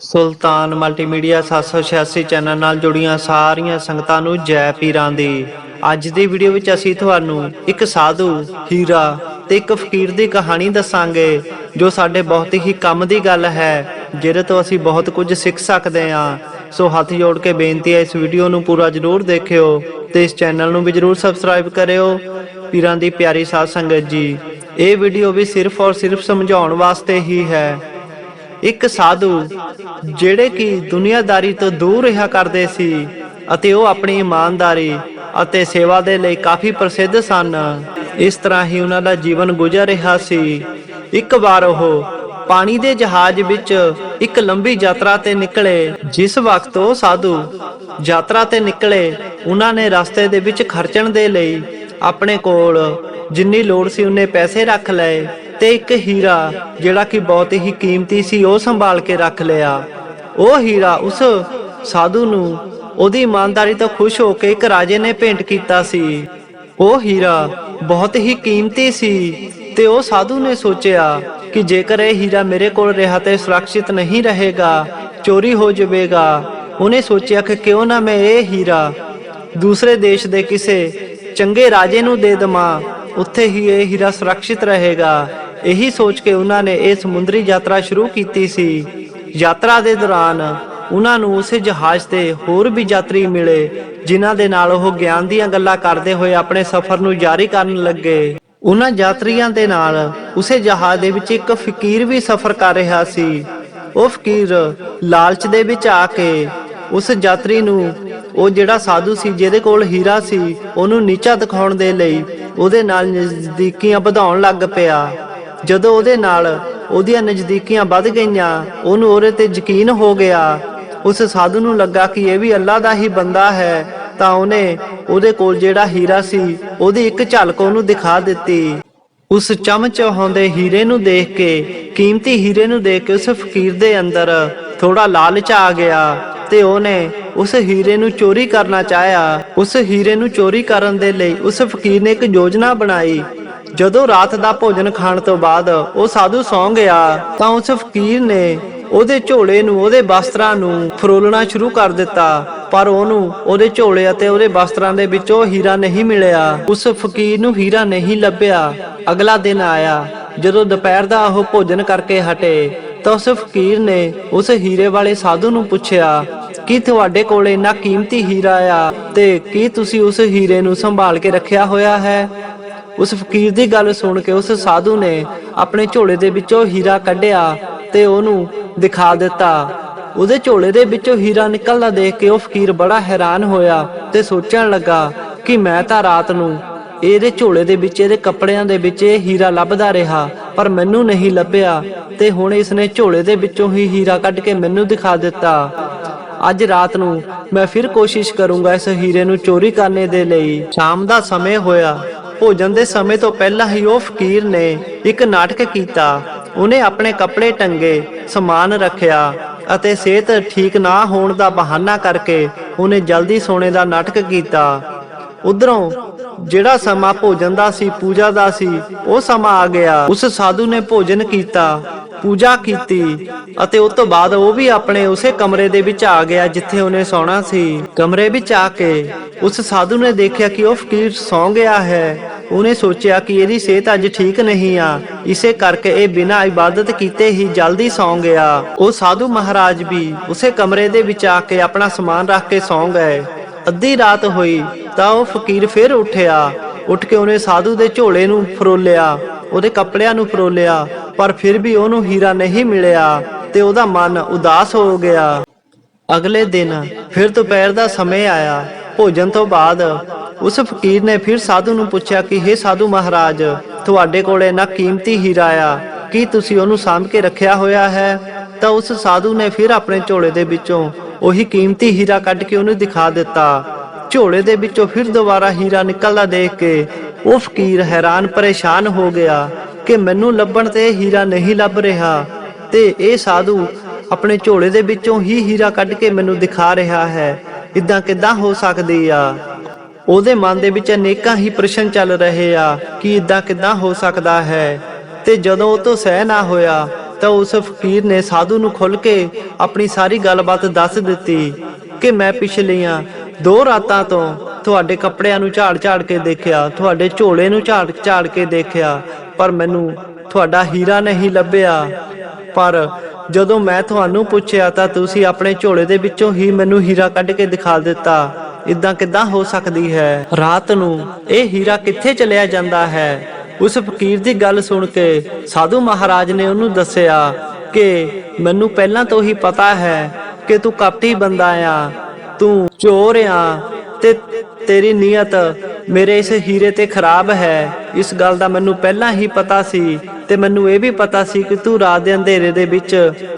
ਸੁਲਤਾਨ multimedia 786 channel ਨਾਲ ਜੁੜੀਆਂ ਸਾਰੀਆਂ ਸੰਗਤਾਂ ਨੂੰ ਜੈ ਪੀਰਾਂ ਦੀ। ਅੱਜ ਦੀ ਵੀਡੀਓ ਵਿੱਚ ਅਸੀਂ ਤੁਹਾਨੂੰ ਇੱਕ ਸਾਧੂ, ਹੀਰਾ ਤੇ ਇੱਕ ਫਕੀਰ ਦੀ ਕਹਾਣੀ ਦੱਸਾਂਗੇ ਜੋ ਸਾਡੇ ਬਹੁਤ ਹੀ ਕੰਮ ਦੀ ਗੱਲ ਹੈ, ਜਿਹਦੇ ਤੋਂ ਅਸੀਂ ਬਹੁਤ ਕੁਝ ਸਿੱਖ ਸਕਦੇ ਹਾਂ। ਸੋ ਹੱਥ ਜੋੜ ਕੇ ਬੇਨਤੀ ਹੈ, ਇਸ ਵੀਡੀਓ ਨੂੰ ਪੂਰਾ ਜ਼ਰੂਰ ਦੇਖਿਓ ਤੇ ਇਸ ਚੈਨਲ ਨੂੰ ਵੀ ਜ਼ਰੂਰ ਸਬਸਕ੍ਰਾਈਬ ਕਰਿਓ। ਪੀਰਾਂ ਦੀ ਪਿਆਰੀ ਸਾਧ ਸੰਗਤ ਜੀ, ਇਹ ਵੀਡੀਓ ਵੀ ਸਿਰਫ ਔਰ ਸਿਰਫ ਸਮਝਾਉਣ ਵਾਸਤੇ ਹੀ ਹੈ। ਇੱਕ ਸਾਧੂ ਜਿਹੜੇ ਕਿ ਦੁਨੀਆਦਾਰੀ ਤੋਂ ਦੂਰ ਰਿਹਾ ਕਰਦੇ ਸੀ ਅਤੇ ਉਹ ਆਪਣੀ ਇਮਾਨਦਾਰੀ ਅਤੇ ਸੇਵਾ ਦੇ ਲਈ ਕਾਫੀ ਪ੍ਰਸਿੱਧ ਸਨ। ਇਸ ਤਰ੍ਹਾਂ ਹੀ ਉਹਨਾਂ ਦਾ ਜੀਵਨ ਗੁਜ਼ਰ ਰਿਹਾ ਸੀ। ਇੱਕ ਵਾਰ ਉਹ ਪਾਣੀ ਦੇ ਜਹਾਜ਼ ਵਿੱਚ ਇੱਕ ਲੰਬੀ ਯਾਤਰਾ ਤੇ ਨਿਕਲੇ। ਜਿਸ ਵਕਤ ਉਹ ਸਾਧੂ ਯਾਤਰਾ ਤੇ ਨਿਕਲੇ, ਉਹਨਾਂ ਨੇ ਰਸਤੇ ਦੇ ਵਿੱਚ ਖਰਚਣ ਦੇ ਲਈ ਆਪਣੇ ਕੋਲ ਜਿੰਨੀ ਲੋੜ ਸੀ ਉਨੇ ਪੈਸੇ ਰੱਖ ਲਏ ਤੇ ਇੱਕ ਹੀਰਾ ਜਿਹੜਾ ਕਿ ਬਹੁਤ ਹੀ ਕੀਮਤੀ ਸੀ ਉਹ ਸੰਭਾਲ ਕੇ ਰੱਖ ਲਿਆ। ਉਹ ਹੀਰਾ ਉਸ ਸਾਧੂ ਨੂੰ ਉਹਦੀ ਇਮਾਨਦਾਰੀ ਤੋਂ ਖੁਸ਼ ਹੋ ਕੇ ਇੱਕ ਰਾਜੇ ਨੇ ਭੇਂਟ ਕੀਤਾ ਸੀ। ਉਹ ਹੀਰਾ ਬਹੁਤ ਹੀ ਕੀਮਤੀ ਸੀ ਤੇ ਉਹ ਸਾਧੂ ਨੇ ਸੋਚਿਆ ਕਿ ਜੇਕਰ ਇਹ ਹੀਰਾ ਮੇਰੇ ਕੋਲ ਰਿਹਾ ਤੇ ਸੁਰੱਖਿਅਤ ਨਹੀਂ ਰਹੇਗਾ, ਚੋਰੀ ਹੋ ਜਾਵੇਗਾ। ਉਹਨੇ ਸੋਚਿਆ ਕਿ ਕਿਉਂ ਨਾ ਮੈਂ ਇਹ ਹੀਰਾ ਦੂਸਰੇ ਦੇਸ਼ ਦੇ ਕਿਸੇ ਚੰਗੇ ਰਾਜੇ ਨੂੰ ਦੇ ਦੇਵਾਂ, ਉੱਥੇ ਹੀ ਇਹ ਹੀਰਾ ਸੁਰੱਖਿਅਤ ਰਹੇਗਾ। ਇਹੀ ਸੋਚ ਕੇ ਉਹਨਾਂ ਨੇ ਇਹ ਸਮੁੰਦਰੀ ਯਾਤਰਾ ਸ਼ੁਰੂ ਕੀਤੀ ਸੀ। ਯਾਤਰਾ ਦੇ ਦੌਰਾਨ ਉਹਨਾਂ ਨੂੰ ਉਸੇ ਜਹਾਜ਼ ਤੇ ਹੋਰ ਵੀ ਯਾਤਰੀ ਮਿਲੇ, ਜਿਨ੍ਹਾਂ ਦੇ ਨਾਲ ਉਹ ਗਿਆਨ ਦੀਆਂ ਗੱਲਾਂ ਕਰਦੇ ਹੋਏ ਆਪਣੇ ਸਫ਼ਰ ਨੂੰ ਜਾਰੀ ਕਰਨ ਲੱਗੇ। ਉਹਨਾਂ ਯਾਤਰੀਆਂ ਦੇ ਨਾਲ ਉਸੇ ਜਹਾਜ਼ ਦੇ ਵਿੱਚ ਇੱਕ ਫਕੀਰ ਵੀ ਸਫ਼ਰ ਕਰ ਰਿਹਾ ਸੀ। ਉਹ ਫਕੀਰ ਲਾਲਚ ਦੇ ਵਿੱਚ ਆ ਕੇ ਉਸ ਯਾਤਰੀ ਨੂੰ, ਉਹ ਜਿਹੜਾ ਸਾਧੂ ਸੀ ਜਿਹਦੇ ਕੋਲ ਹੀਰਾ ਸੀ, ਉਹਨੂੰ ਨੀਚਾ ਦਿਖਾਉਣ ਦੇ ਲਈ ਉਹਦੇ ਨਾਲ ਨਜ਼ਦੀਕੀਆਂ ਵਧਾਉਣ ਲੱਗ ਪਿਆ। ਜਦੋਂ ਉਹਦੇ ਨਾਲ ਉਹਦੀਆਂ ਨਜ਼ਦੀਕੀਆਂ ਵੱਧ ਗਈਆਂ, ਉਹਨੂੰ ਉਹਦੇ ਤੇ ਯਕੀਨ ਹੋ ਗਿਆ। ਉਸ ਸਾਧੂ ਨੂੰ ਲੱਗਾ ਕਿ ਇਹ ਵੀ ਅੱਲਾ ਦਾ ਹੀ ਬੰਦਾ ਹੈ, ਤਾਂ ਉਹਨੇ ਉਹਦੇ ਕੋਲ ਜਿਹੜਾ ਹੀਰਾ ਸੀ ਉਹਦੀ ਇੱਕ ਝਲਕ ਉਹਨੂੰ ਦਿਖਾ ਦਿੱਤੀ। ਉਸ ਚਮਚਹਾਉਂਦੇ ਹੀਰੇ ਨੂੰ ਦੇਖ ਕੇ, ਕੀਮਤੀ ਹੀਰੇ ਨੂੰ ਦੇਖ ਕੇ ਉਸ ਫਕੀਰ ਦੇ ਅੰਦਰ ਥੋੜਾ ਲਾਲਚ ਆ ਗਿਆ ਤੇ ਉਹਨੇ ਉਸ ਹੀਰੇ ਨੂੰ ਚੋਰੀ ਕਰਨਾ ਚਾਹਿਆ। ਉਸ ਹੀਰੇ ਨੂੰ ਚੋਰੀ ਕਰਨ ਦੇ ਲਈ ਉਸ ਫਕੀਰ ਨੇ ਇੱਕ ਯੋਜਨਾ ਬਣਾਈ। ਜਦੋਂ ਰਾਤ ਦਾ ਭੋਜਨ ਖਾਣ ਤੋਂ ਬਾਅਦ ਉਹ ਸਾਧੂ ਸੌਂ ਗਿਆ ਤਾਂ ਉਸ ਫਕੀਰ ਨੇ ਉਹਦੇ ਝੋਲੇ ਨੂੰ, ਉਹਦੇ ਵਸਤਰਾਂ ਨੂੰ ਫਰੋਲਣਾ ਸ਼ੁਰੂ ਕਰ ਦਿੱਤਾ, ਪਰ ਉਹਨੂੰ ਉਹਦੇ ਝੋਲੇ ਅਤੇ ਉਹਦੇ ਵਸਤਰਾਂ ਦੇ ਵਿੱਚੋਂ ਹੀਰਾ ਨਹੀਂ ਮਿਲਿਆ। ਉਸ ਫਕੀਰ ਨੂੰ ਹੀਰਾ ਨਹੀਂ ਲੱਭਿਆ। ਅਗਲਾ ਦਿਨ ਆਇਆ। ਜਦੋਂ ਦੁਪਹਿਰ ਦਾ ਉਹ ਭੋਜਨ ਕਰਕੇ ਹਟੇ ਤਾਂ ਉਸ ਫਕੀਰ ਨੇ ਉਸ ਹੀਰੇ ਵਾਲੇ ਸਾਧੂ ਨੂੰ ਪੁੱਛਿਆ ਕਿ ਤੁਹਾਡੇ ਕੋਲ ਇੰਨਾ ਕੀਮਤੀ ਹੀਰਾ ਆ ਤੇ ਕੀ ਤੁਸੀਂ ਉਸ ਹੀਰੇ ਨੂੰ ਸੰਭਾਲ ਕੇ ਰੱਖਿਆ ਹੋਇਆ ਹੈ? ਉਸ ਫਕੀਰ ਦੀ ਗੱਲ ਸੁਣ ਕੇ ਉਸ ਸਾਧੂ ਨੇ ਆਪਣੇ ਝੋਲੇ ਦੇ ਵਿੱਚੋਂ ਹੀਰਾ ਕੱਢਿਆ ਤੇ ਉਹਨੂੰ ਦਿਖਾ ਦਿੱਤਾ। ਉਹਦੇ ਝੋਲੇ ਦੇ ਵਿੱਚੋਂ ਹੀਰਾ ਨਿਕਲਦਾ ਦੇਖ ਕੇ ਉਹ ਫਕੀਰ ਬੜਾ ਹੈਰਾਨ ਹੋਇਆ ਤੇ ਸੋਚਣ ਲੱਗਾ ਕਿ ਮੈਂ ਤਾਂ ਰਾਤ ਨੂੰ ਇਹਦੇ ਝੋਲੇ ਦੇ ਵਿੱਚ, ਇਹਦੇ ਕੱਪੜਿਆਂ ਦੇ ਵਿੱਚ ਇਹ ਹੀਰਾ ਲੱਭਦਾ ਰਿਹਾ, ਪਰ ਮੈਨੂੰ ਨਹੀਂ ਲੱਭਿਆ ਤੇ ਹੁਣ ਇਸਨੇ ਝੋਲੇ ਦੇ ਵਿੱਚੋਂ ਹੀ ਹੀਰਾ ਕੱਢ ਕੇ ਮੈਨੂੰ ਦਿਖਾ ਦਿੱਤਾ। ਅੱਜ ਰਾਤ ਨੂੰ ਮੈਂ ਫਿਰ ਕੋਸ਼ਿਸ਼ ਕਰੂੰਗਾ ਇਸ ਹੀਰੇ ਨੂੰ ਚੋਰੀ ਕਰਨੇ ਦੇ ਲਈ। ਸ਼ਾਮ ਦਾ ਸਮੇਂ ਹੋਇਆ। ਭੋਜਨ ਦੇ ਸਮੇਂ ਤੋਂ ਪਹਿਲਾਂ ਹੀ ਉਹ ਫਕੀਰ ਨੇ ਇੱਕ ਨਾਟਕ ਕੀਤਾ। ਉਹਨੇ ਆਪਣੇ ਕੱਪੜੇ ਟੰਗੇ, ਸਮਾਨ ਰੱਖਿਆ ਅਤੇ ਸਿਹਤ ਠੀਕ ਨਾ ਹੋਣ ਦਾ ਬਹਾਨਾ ਕਰਕੇ ਉਹਨੇ ਜਲਦੀ ਸੌਣੇ ਦਾ ਨਾਟਕ ਕੀਤਾ। ਉਧਰੋਂ ਜਿਹੜਾ ਸਮਾਂ ਭੋਜਨ ਦਾ ਸੀ, ਪੂਜਾ ਦਾ ਸੀ, ਉਹ ਸਮਾਂ ਆ ਗਿਆ। ਉਸ ਸਾਧੂ ਨੇ ਭੋਜਨ ਕੀਤਾ, ਪੂਜਾ ਕੀਤੀ ਅਤੇ ਉਸ ਤੋਂ ਬਾਅਦ ਉਹ ਵੀ ਆਪਣੇ ਉਸੇ ਕਮਰੇ ਦੇ ਵਿੱਚ ਆ ਗਿਆ ਜਿੱਥੇ ਉਹਨੇ ਸੌਣਾ ਸੀ। ਕਮਰੇ ਵਿੱਚ ਆ ਕੇ ਉਸ ਸਾਧੂ ਨੇ ਦੇਖਿਆ ਕਿ ਉਹ ਫਕੀਰ ਸੌਂ ਗਿਆ ਹੈ। ਉਹਨੇ ਸੋਚਿਆ ਕਿ ਇਹਦੀ ਸਿਹਤ ਅੱਜ ਠੀਕ ਨਹੀਂ ਆ, ਇਸੇ ਕਰਕੇ ਇਹ ਬਿਨਾਂ ਇਬਾਦਤ ਕੀਤੇ ਹੀ ਜਲਦੀ ਸੌਂ ਗਿਆ। ਉਹ ਸਾਧੂ ਮਹਾਰਾਜ ਵੀ ਉਸੇ ਕਮਰੇ ਦੇ ਵਿੱਚ ਆ ਕੇ ਆਪਣਾ ਸਮਾਨ ਰੱਖ ਕੇ ਸੌਂ ਗਏ। ਅੱਧੀ ਰਾਤ ਹੋਈ ਤਾਂ ਉਹ ਫਕੀਰ ਫਿਰ ਉੱਠਿਆ। ਉੱਠ ਕੇ ਉਹਨੇ ਸਾਧੂ ਦੇ ਝੋਲੇ ਨੂੰ ਫਰੋਲਿਆ, ਉਹਦੇ ਕੱਪੜਿਆਂ ਨੂੰ ਫਰੋਲਿਆ, ਪਰ ਫਿਰ ਵੀ ਉਹਨੂੰ ਹੀਰਾ ਨਹੀਂ ਮਿਲਿਆ ਤੇ ਉਹਦਾ ਮਨ ਉਦਾਸ ਹੋ ਗਿਆ। ਅਗਲੇ ਦਿਨ ਫਿਰ ਦੁਪਹਿਰ ਦਾ ਸਮੇਂ ਆਇਆ। ਭੋਜਨ ਤੋਂ ਬਾਅਦ ਉਸ ਫਕੀਰ ਨੇ ਫਿਰ ਸਾਧੂ ਨੂੰ ਪੁੱਛਿਆ ਕਿ ਹੇ ਸਾਧੂ ਮਹਾਰਾਜ, ਤੁਹਾਡੇ ਕੋਲ ਇੰਨਾ ਕੀਮਤੀ ਹੀਰਾ ਆ, ਕੀ ਤੁਸੀਂ ਉਹਨੂੰ ਸਾਂਭ ਕੇ ਰੱਖਿਆ ਹੋਇਆ ਹੈ? ਤਾਂ ਉਸ ਸਾਧੂ ਨੇ ਫਿਰ ਆਪਣੇ ਝੋਲੇ ਦੇ ਵਿੱਚੋਂ ਉਹੀ ਕੀਮਤੀ ਹੀਰਾ ਕੱਢ ਕੇ ਉਹਨੂੰ ਦਿਖਾ ਦਿੱਤਾ। ਝੋਲੇ ਦੇ ਵਿੱਚੋਂ ਫਿਰ ਦੁਬਾਰਾ ਹੀਰਾ ਨਿਕਲਦਾ ਦੇਖ ਕੇ ਉਹ ਫਕੀਰ ਹੈਰਾਨ ਪਰੇਸ਼ਾਨ ਹੋ ਗਿਆ ਕਿ ਮੈਨੂੰ ਲੱਭਣ ਤੇ ਹੀਰਾ ਨਹੀਂ ਲੱਭ ਰਿਹਾ ਤੇ ਇਹ ਸਾਧੂ ਆਪਣੇ ਝੋਲੇ ਦੇ ਵਿੱਚੋਂ ਹੀ ਹੀਰਾ ਕੱਢ ਕੇ ਮੈਨੂੰ ਦਿਖਾ ਰਿਹਾ ਹੈ। ਇਦਾਂ ਕਿਦਾਂ ਹੋ ਸਕਦੀ ਆ? ਉਹਦੇ ਮਨ ਦੇ ਵਿੱਚ ਅਨੇਕਾਂ ਹੀ ਪ੍ਰਸ਼ਨ ਚੱਲ ਰਹੇ ਆ ਕਿ ਇਦਾਂ ਕਿਦਾਂ ਹੋ ਸਕਦਾ ਹੈ। ਤੇ ਜਦੋਂ ਉਹ ਤੋਂ ਸਹਿ ਨਾ ਹੋਇਆ ਤਾਂ ਉਸ ਫਕੀਰ ਨੇ ਸਾਧੂ ਨੂੰ ਖੁੱਲ ਕੇ ਆਪਣੀ ਸਾਰੀ ਗੱਲਬਾਤ ਦੱਸ ਦਿੱਤੀ ਕਿ ਮੈਂ ਪਿਛਲੀਆਂ 2 ਰਾਤਾਂ ਤੋਂ ਤੁਹਾਡੇ ਕੱਪੜਿਆਂ ਨੂੰ ਝਾੜ ਕੇ ਦੇਖਿਆ, ਤੁਹਾਡੇ ਝੋਲੇ ਨੂੰ ਝਾੜ ਕੇ ਦੇਖਿਆ, ਪਰ ਮੈਨੂੰ ਤੁਹਾਡਾ ਹੀਰਾ ਨਹੀਂ ਲੱਭਿਆ। ਪਰ ਜਦੋਂ ਮੈਂ ਤੁਹਾਨੂੰ ਪੁੱਛਿਆ ਤਾਂ ਤੁਸੀਂ ਆਪਣੇ ਝੋਲੇ ਦੇ ਵਿੱਚੋਂ ਹੀ ਮੈਨੂੰ ਹੀਰਾ ਕੱਢ ਕੇ ਦਿਖਾ ਦਿੱਤਾ। ਇਦਾਂ ਕਿੱਦਾਂ ਹੋ ਸਕਦੀ ਹੈ? ਰਾਤ ਨੂੰ ਇਹ ਹੀਰਾ ਕਿੱਥੇ ਚਲਿਆ ਜਾਂਦਾ ਹੈ? ਉਸ ਫਕੀਰ ਦੀ ਗੱਲ ਸੁਣ ਕੇ ਸਾਧੂ ਮਹਾਰਾਜ ਨੇ ਉਹਨੂੰ ਦੱਸਿਆ ਕਿ ਮੈਨੂੰ ਪਹਿਲਾਂ ਤੋਂ ਹੀ ਪਤਾ ਹੈ ਕਿ ਤੂੰ ਕਪਟੀ ਬੰਦਾ ਆ, ਤੂੰ ਚੋਰ ਆ ਤੇ ਤੇਰੀ ਨੀਅਤ ਮੇਰੇ ਇਸ ਹੀਰੇ ਤੇ ਖਰਾਬ ਹੈ। ਇਸ ਗੱਲ ਦਾ ਮੈਨੂੰ ਪਹਿਲਾਂ ਹੀ ਪਤਾ ਸੀ ਤੇ ਮੈਨੂੰ ਇਹ ਵੀ ਪਤਾ ਸੀ ਕਿ ਤੂੰ ਰਾਤ ਦੇ ਅੰਧੇਰੇ ਦੇ ਵਿੱਚ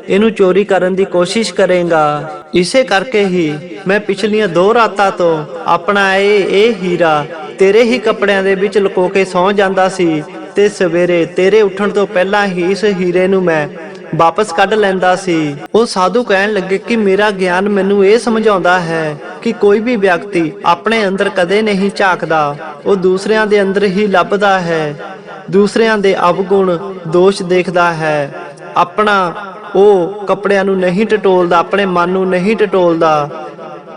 ਇਹਨੂੰ ਚੋਰੀ ਕਰਨ ਦੀ ਕੋਸ਼ਿਸ਼ ਕਰੇਗਾ। ਇਸੇ ਕਰਕੇ ਹੀ ਮੈਂ ਪਿਛਲੀਆਂ 2 ਰਾਤਾਂ ਤੋਂ ਆਪਣਾ ਇਹ ਹੀਰਾ ਤੇਰੇ ਹੀ ਕੱਪੜਿਆਂ ਦੇ ਵਿੱਚ ਲੁਕੋ ਕੇ ਸੌਂ ਜਾਂਦਾ ਸੀ ਤੇ ਸਵੇਰੇ ਤੇਰੇ ਉੱਠਣ ਤੋਂ ਪਹਿਲਾਂ ਹੀ ਇਸ ਹੀਰੇ ਨੂੰ ਮੈਂ ਵਾਪਸ ਕੱਢ ਲੈਂਦਾ ਸੀ। ਉਹ ਸਾਧੂ ਕਹਿਣ ਲੱਗੇ ਕਿ ਮੇਰਾ ਗਿਆਨ ਮੈਨੂੰ ਇਹ ਸਮਝਾਉਂਦਾ ਹੈ ਕਿ ਕੋਈ ਵੀ ਵਿਅਕਤੀ ਆਪਣੇ ਅੰਦਰ ਕਦੇ ਨਹੀਂ ਝਾਕਦਾ, ਉਹ ਦੂਸਰਿਆਂ ਦੇ ਅੰਦਰ ਹੀ ਲੱਭਦਾ ਹੈ, ਦੂਸਰਿਆਂ ਦੇ ਅਵਗੁਣ ਦੋਸ਼ ਦੇਖਦਾ ਹੈ। ਆਪਣਾ ਉਹ ਕੱਪੜਿਆਂ ਨੂੰ ਨਹੀਂ ਟਟੋਲਦਾ, ਆਪਣੇ ਮਨ ਨੂੰ ਨਹੀਂ ਟਟੋਲਦਾ।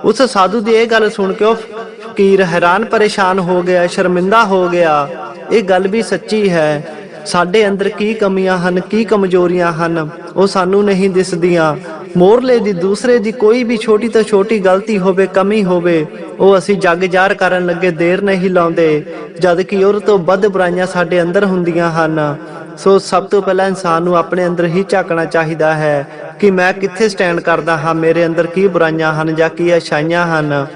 ਉਸ ਸਾਧੂ ਦੀ ਇਹ ਗੱਲ ਸੁਣ ਕੇ ਉਹ ਫਕੀਰ ਹੈਰਾਨ ਪਰੇਸ਼ਾਨ ਹੋ ਗਿਆ, ਸ਼ਰਮਿੰਦਾ ਹੋ ਗਿਆ। ਇਹ ਗੱਲ ਵੀ ਸੱਚੀ ਹੈ। ਸਾਡੇ ਅੰਦਰ ਕੀ ਕਮੀਆਂ ਹਨ, ਕੀ ਕਮਜ਼ੋਰੀਆਂ ਹਨ, ਉਹ ਸਾਨੂੰ ਨਹੀਂ ਦਿਸਦੀਆਂ। ਮੋਰਲੇ ਦੀ ਦੂਸਰੇ ਦੀ ਕੋਈ ਵੀ ਛੋਟੀ ਤੋਂ ਛੋਟੀ ਗਲਤੀ ਹੋਵੇ, ਕਮੀ ਹੋਵੇ, ਉਹ ਅਸੀਂ ਜੱਗ ਜ਼ਾਹਰ ਕਰਨ ਲੱਗੇ ਦੇਰ ਨਹੀਂ ਲਾਉਂਦੇ, ਜਦ ਕਿ ਉਹ ਤੋਂ ਵੱਧ ਬੁਰਾਈਆਂ ਸਾਡੇ ਅੰਦਰ ਹੁੰਦੀਆਂ ਹਨ। ਸੋ ਸਭ ਤੋਂ ਪਹਿਲਾਂ ਇਨਸਾਨ ਨੂੰ ਆਪਣੇ ਅੰਦਰ ਹੀ ਝਾਕਣਾ ਚਾਹੀਦਾ ਹੈ ਕਿ ਮੈਂ ਕਿੱਥੇ ਸਟੈਂਡ ਕਰਦਾ ਹਾਂ, ਮੇਰੇ ਅੰਦਰ ਕੀ ਬੁਰਾਈਆਂ ਹਨ ਜਾਂ ਕੀ ਅੱਛਾਈਆਂ ਹਨ।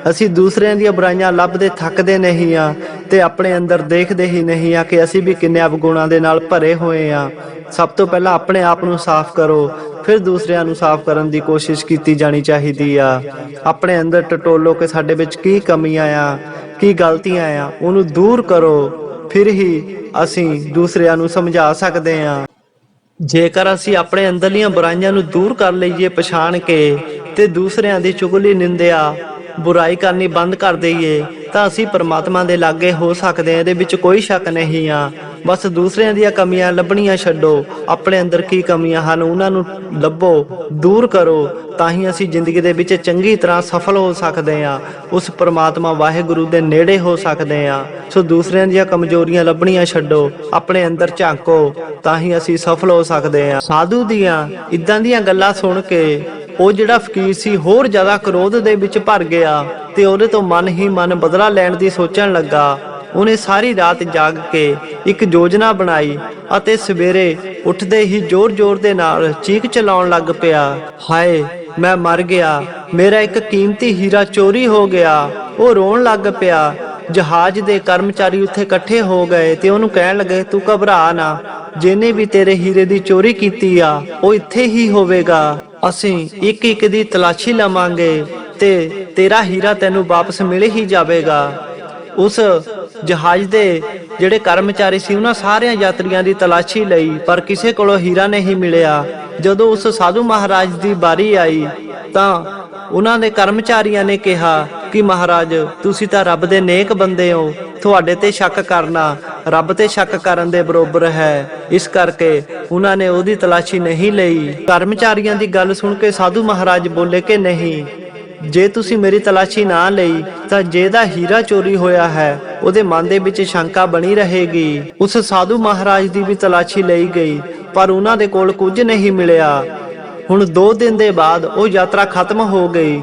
ਅਸੀਂ ਦੂਸਰਿਆਂ ਦੀਆਂ ਬੁਰਾਈਆਂ ਲੱਭਦੇ ਥੱਕਦੇ ਨਹੀਂ ਆ ਤੇ ਆਪਣੇ ਅੰਦਰ ਦੇਖਦੇ ਹੀ ਨਹੀਂ ਆ ਕਿ ਅਸੀਂ ਵੀ ਕਿੰਨੇ ਅਵਗੁਣਾਂ ਦੇ ਨਾਲ ਭਰੇ ਹੋਏ ਆ। ਸਭ ਤੋਂ ਪਹਿਲਾਂ ਆਪਣੇ ਆਪ ਨੂੰ ਸਾਫ਼ ਕਰੋ, ਫਿਰ ਦੂਸਰਿਆਂ ਨੂੰ ਸਾਫ਼ ਕਰਨ ਦੀ ਕੋਸ਼ਿਸ਼ ਕੀਤੀ ਜਾਣੀ ਚਾਹੀਦੀ ਆ। ਆਪਣੇ ਅੰਦਰ ਟਟੋਲੋ ਕਿ ਸਾਡੇ ਵਿੱਚ ਕੀ ਕਮੀਆਂ ਆ, ਕੀ ਗਲਤੀਆਂ ਆ, ਉਹਨੂੰ ਦੂਰ ਕਰੋ, ਫਿਰ ਹੀ ਅਸੀਂ ਦੂਸਰਿਆਂ ਨੂੰ ਸਮਝਾ ਸਕਦੇ ਆ। ਜੇਕਰ ਅਸੀਂ ਆਪਣੇ ਅੰਦਰਲੀਆਂ ਬੁਰਾਈਆਂ ਨੂੰ ਦੂਰ ਕਰ ਲਈਏ ਪਛਾਣ ਕੇ ਤੇ ਦੂਸਰਿਆਂ ਦੀ ਚੁਗਲੀ, ਨਿੰਦਿਆ, ਬੁਰਾਈ ਕਰਨੀ ਬੰਦ ਕਰ ਦਈਏ ਤਾਂ ਅਸੀਂ ਪਰਮਾਤਮਾ ਦੇ ਲਾਗੇ ਹੋ ਸਕਦੇ ਹਾਂ। ਇਹਦੇ ਵਿੱਚ ਕੋਈ ਸ਼ੱਕ ਨਹੀਂ ਆ। ਬਸ ਦੂਸਰਿਆਂ ਦੀਆਂ ਕਮੀਆਂ ਲੱਭਣੀਆਂ ਛੱਡੋ, ਆਪਣੇ ਅੰਦਰ ਕੀ ਕਮੀਆਂ ਹਨ ਉਹਨਾਂ ਨੂੰ ਲੱਭੋ, ਦੂਰ ਕਰੋ, ਤਾਂ ਹੀ ਅਸੀਂ ਜ਼ਿੰਦਗੀ ਦੇ ਵਿੱਚ ਚੰਗੀ ਤਰ੍ਹਾਂ ਸਫਲ ਹੋ ਸਕਦੇ ਹਾਂ, ਉਸ ਪਰਮਾਤਮਾ ਵਾਹਿਗੁਰੂ ਦੇ ਨੇੜੇ ਹੋ ਸਕਦੇ ਹਾਂ। ਸੋ ਦੂਸਰਿਆਂ ਦੀਆਂ ਕਮਜ਼ੋਰੀਆਂ ਲੱਭਣੀਆਂ ਛੱਡੋ, ਆਪਣੇ ਅੰਦਰ ਝਾਕੋ, ਤਾਂ ਹੀ ਅਸੀਂ ਸਫਲ ਹੋ ਸਕਦੇ ਹਾਂ। ਸਾਧੂ ਦੀਆਂ ਇਦਾਂ ਦੀਆਂ ਗੱਲਾਂ ਸੁਣ ਕੇ ਉਹ ਜਿਹੜਾ ਫਕੀਰ ਸੀ ਹੋਰ ਜ਼ਿਆਦਾ ਕ੍ਰੋਧ ਦੇ ਵਿੱਚ ਭਰ ਗਿਆ ਤੇ ਉਹਦੇ ਤੋਂ ਮਨ ਹੀ ਮਨ ਬਦਲਾ ਲੈਣ ਦੀ ਸੋਚਣ ਲੱਗਾ। ਉਹਨੇ ਸਾਰੀ ਰਾਤ ਜਾਗ ਕੇ ਇੱਕ ਯੋਜਨਾ ਬਣਾਈ ਅਤੇ ਸਵੇਰੇ ਉੱਠਦੇ ਹੀ ਜ਼ੋਰ-ਜ਼ੋਰ ਦੇ ਨਾਲ ਚੀਕ ਚਲਾਉਣ ਲੱਗ ਪਿਆ, ਹਾਏ ਮੈਂ ਮਰ ਗਿਆ, ਮੇਰਾ ਇੱਕ ਕੀਮਤੀ ਹੀਰਾ ਚੋਰੀ ਹੋ ਗਿਆ। ਉਹ ਰੋਣ ਲੱਗ ਪਿਆ। ਜਹਾਜ਼ ਦੇ ਕਰਮਚਾਰੀ ਉੱਥੇ ਇਕੱਠੇ ਹੋ ਗਏ ਤੇ ਉਹਨੂੰ ਕਹਿਣ ਲੱਗੇ, ਤੂੰ ਘਬਰਾ ਨਾ, ਜਿਹਨੇ ਵੀ ਤੇਰੇ ਹੀਰੇ ਦੀ ਚੋਰੀ ਕੀਤੀ ਆ ਉਹ ਇੱਥੇ ਹੀ ਹੋਵੇਗਾ। ਅਸੀਂ ਇੱਕ ਇੱਕ ਦੀ ਤਲਾਸ਼ੀ ਲਵਾਂਗੇ ਤੇ ਤੇਰਾ ਹੀਰਾ ਤੈਨੂੰ ਵਾਪਸ ਮਿਲ ਹੀ ਜਾਵੇਗਾ। ਉਸ ਜਹਾਜ਼ ਦੇ ਜਿਹੜੇ ਕਰਮਚਾਰੀ ਸੀ ਉਹਨਾਂ ਸਾਰਿਆਂ ਯਾਤਰੀਆਂ ਦੀ ਤਲਾਸ਼ੀ ਲਈ, ਪਰ ਕਿਸੇ ਕੋਲੋਂ ਹੀਰਾ ਨਹੀਂ ਮਿਲਿਆ। ਜਦੋਂ ਉਸ ਸਾਧੂ ਮਹਾਰਾਜ ਦੀ ਵਾਰੀ ਆਈ ਤਾਂ ਉਹਨਾਂ ਦੇ ਕਰਮਚਾਰੀਆਂ ਨੇ ਕਿਹਾ ਕਿ ਮਹਾਰਾਜ ਤੁਸੀਂ ਤਾਂ ਰੱਬ ਦੇ ਨੇਕ ਬੰਦੇ ਹੋ, ਤੁਹਾਡੇ ਤੇ ਸ਼ੱਕ ਕਰਨਾ ਰੱਬ ਤੇ ਸ਼ੱਕ ਕਰਨ ਦੇ ਬਰਾਬਰ ਹੈ। ਇਸ ਕਰਕੇ ਉਹਨਾਂ ਨੇ ਉਹਦੀ ਤਲਾਸ਼ੀ ਨਹੀਂ ਲਈ। ਕਰਮਚਾਰੀਆਂ ਦੀ ਗੱਲ ਸੁਣ ਕੇ ਸਾਧੂ ਮਹਾਰਾਜ ਬੋਲੇ ਕਿ ਨਹੀਂ, ਜੇ ਤੁਸੀਂ ਮੇਰੀ ਤਲਾਸ਼ੀ ਨਾ ਲਈ ਤਾਂ ਜਿਹਦਾ ਹੀਰਾ ਚੋਰੀ ਹੋਇਆ ਹੈ ਉਹਦੇ ਮਨ ਦੇ ਵਿੱਚ ਸ਼ੰਕਾ ਬਣੀ ਰਹੇਗੀ। ਉਸ ਸਾਧੂ ਮਹਾਰਾਜ ਦੀ ਵੀ ਤਲਾਸ਼ੀ ਲਈ ਗਈ ਪਰ ਉਹਨਾਂ ਦੇ ਕੋਲ ਕੁਝ ਨਹੀਂ ਮਿਲਿਆ। ਹੁਣ 2 ਦਿਨ ਦੇ ਬਾਅਦ ਉਹ ਯਾਤਰਾ ਖਤਮ ਹੋ ਗਈ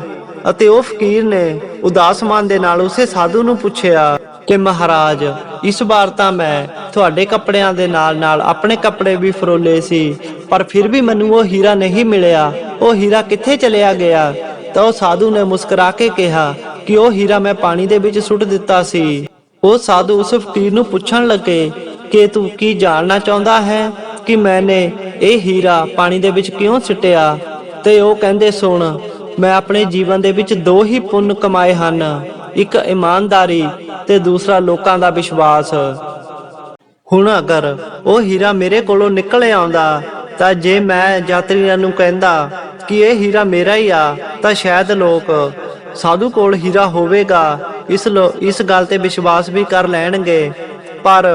ਅਤੇ ਉਹ ਫਕੀਰ ਨੇ ਉਦਾਸ ਮਨ ਦੇ ਨਾਲ ਉਸੇ ਸਾਧੂ ਨੂੰ ਪੁੱਛਿਆ ਕਿ ਮਹਾਰਾਜ ਇਸ ਵਾਰ ਤਾਂ ਮੈਂ ਤੁਹਾਡੇ ਕੱਪੜਿਆਂ ਦੇ ਨਾਲ ਆਪਣੇ ਕੱਪੜੇ ਵੀ ਫਰੋਲੇ ਸੀ, ਪਰ ਫਿਰ ਵੀ ਮੈਨੂੰ ਉਹ ਹੀਰਾ ਨਹੀਂ ਮਿਲਿਆ, ਉਹ ਹੀਰਾ ਕਿੱਥੇ ਚਲਿਆ ਗਿਆ? ਤਾਂ ਉਹ ਸਾਧੂ ਨੇ ਮੁਸਕਰਾ ਕੇ ਕਿਹਾ ਕਿ ਉਹ ਹੀਰਾ ਮੈਂ ਪਾਣੀ ਦੇ ਵਿੱਚ ਸੁੱਟ ਦਿੱਤਾ ਸੀ। ਉਹ ਸਾਧੂ ਉਸ ਫਕੀਰ ਨੂੰ ਪੁੱਛਣ ਲੱਗੇ ਕਿ ਤੂੰ ਕੀ ਜਾਣਨਾ ਚਾਹੁੰਦਾ ਹੈ ਕਿ ਮੈਨੇ ਇਹ ਹੀਰਾ ਪਾਣੀ ਦੇ ਵਿੱਚ ਕਿਉਂ ਸੁੱਟਿਆ? ਤੇ ਉਹ ਕਹਿੰਦੇ, ਸੁਣ, ਮੈਂ ਆਪਣੇ ਜੀਵਨ ਦੇ ਵਿੱਚ 2 ਹੀ ਪੁੰਨ ਕਮਾਏ ਹਨ, ਇੱਕ ਇਮਾਨਦਾਰੀ ਤੇ ਦੂਸਰਾ ਲੋਕਾਂ ਦਾ ਵਿਸ਼ਵਾਸ। ਹੁਣ ਅਗਰ ਉਹ ਹੀਰਾ ਮੇਰੇ ਕੋਲੋਂ ਨਿਕਲ ਆਉਂਦਾ ਤਾਂ ਜੇ ਮੈਂ ਯਾਤਰੀਆਂ ਨੂੰ ਕਹਿੰਦਾ ਕਿ ਇਹ ਹੀਰਾ ਮੇਰਾ ਹੀ ਆ ਤਾਂ ਸ਼ਾਇਦ ਲੋਕ ਸਾਧੂ ਕੋਲ ਹੀਰਾ ਹੋਵੇਗਾ ਇਸ ਗੱਲ ਤੇ ਵਿਸ਼ਵਾਸ ਵੀ ਕਰ ਲੈਣਗੇ। ਪਰ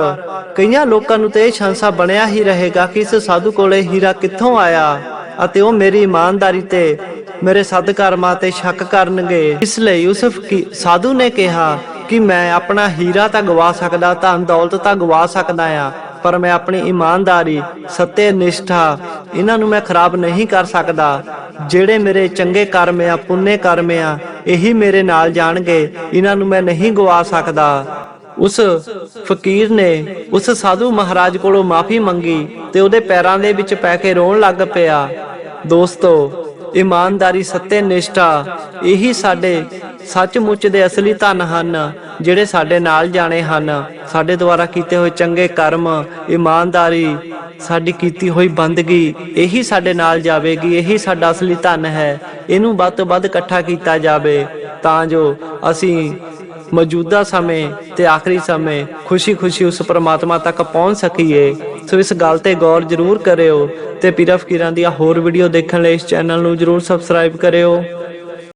ਕਈਆਂ ਲੋਕਾਂ ਨੂੰ ਤੇ ਇਹ ਸ਼ੰਸਾ ਬਣਿਆ ਹੀ ਰਹੇਗਾ ਕਿ ਇਸ ਸਾਧੂ ਕੋਲੇ ਹੀਰਾ ਕਿੱਥੋਂ ਆਇਆ ਅਤੇ ਉਹ ਮੇਰੀ ਇਮਾਨਦਾਰੀ ਤੇ ਮੇਰੇ ਸਦਕਰਮਾਂ ਤੇ ਸ਼ੱਕ ਕਰਨਗੇ। ਇਸ ਲਈ ਉਸ ਸਾਧੂ ਨੇ ਕਿਹਾ ਕਿ ਮੈਂ ਆਪਣਾ ਹੀਰਾ ਤਾਂ ਗਵਾ ਸਕਦਾ, ਧਨ ਦੌਲਤ ਤਾਂ ਗਵਾ ਸਕਦਾ ਆ, ਪਰ ਮੈਂ ਆਪਣੀ ਇਮਾਨਦਾਰੀ, ਸੱਤੇ ਨਿਸ਼ਠਾ ਇਹਨਾਂ ਨੂੰ ਮੈਂ ਖਰਾਬ ਨਹੀਂ ਕਰ ਸਕਦਾ। ਜਿਹੜੇ ਮੇਰੇ ਚੰਗੇ ਕਰਮ ਆ, ਪੁੰਨੇ ਕਰਮ ਆ, ਇਹੀ ਮੇਰੇ ਨਾਲ ਜਾਣਗੇ, ਇਹਨਾਂ ਨੂੰ ਮੈਂ ਨਹੀਂ ਗਵਾ ਸਕਦਾ। ਉਸ ਫਕੀਰ ਨੇ ਉਸ ਸਾਧੂ ਮਹਾਰਾਜ ਕੋਲੋਂ ਮਾਫੀ ਮੰਗੀ ਤੇ ਉਹਦੇ ਪੈਰਾਂ ਦੇ ਵਿੱਚ ਪੈ ਕੇ ਰੋਣ ਲੱਗ ਪਿਆ। ਦੋਸਤੋ, ਇਮਾਨਦਾਰੀ, ਸੱਤੇ ਨਿਸ਼ਠਾ ਇਹੀ ਸਾਡੇ ਸੱਚਮੁੱਚ ਦੇ ਅਸਲੀ ਧਨ ਹਨ, ਜਿਹੜੇ ਸਾਡੇ ਨਾਲ ਜਾਣੇ ਹਨ। ਸਾਡੇ ਦੁਆਰਾ ਕੀਤੇ ਹੋਏ ਚੰਗੇ ਕਰਮ, ਇਮਾਨਦਾਰੀ, ਸਾਡੀ ਕੀਤੀ ਹੋਈ ਬੰਦਗੀ ਇਹੀ ਸਾਡੇ ਨਾਲ ਜਾਵੇਗੀ। ਇਹੀ ਸਾਡਾ ਅਸਲੀ ਧਨ ਹੈ। ਇਹਨੂੰ ਵੱਧ ਤੋਂ ਵੱਧ ਇਕੱਠਾ ਕੀਤਾ ਜਾਵੇ ਤਾਂ ਜੋ ਅਸੀਂ ਮੌਜੂਦਾ ਸਮੇਂ ਤੇ ਆਖਰੀ ਸਮੇਂ ਖੁਸ਼ੀ-ਖੁਸ਼ੀ ਉਸ ਪਰਮਾਤਮਾ ਤੱਕ ਪਹੁੰਚ ਸਕੀਏ। ਸੋ ਇਸ ਗੱਲ ਤੇ ਗੌਰ ਜ਼ਰੂਰ ਕਰਿਓ ਤੇ ਪੀਰਾਂ ਫਕੀਰਾਂ ਦੀਆਂ ਹੋਰ ਵੀਡੀਓ ਦੇਖਣ ਲਈ ਇਸ ਚੈਨਲ ਨੂੰ ਜ਼ਰੂਰ ਸਬਸਕ੍ਰਾਈਬ ਕਰਿਓ।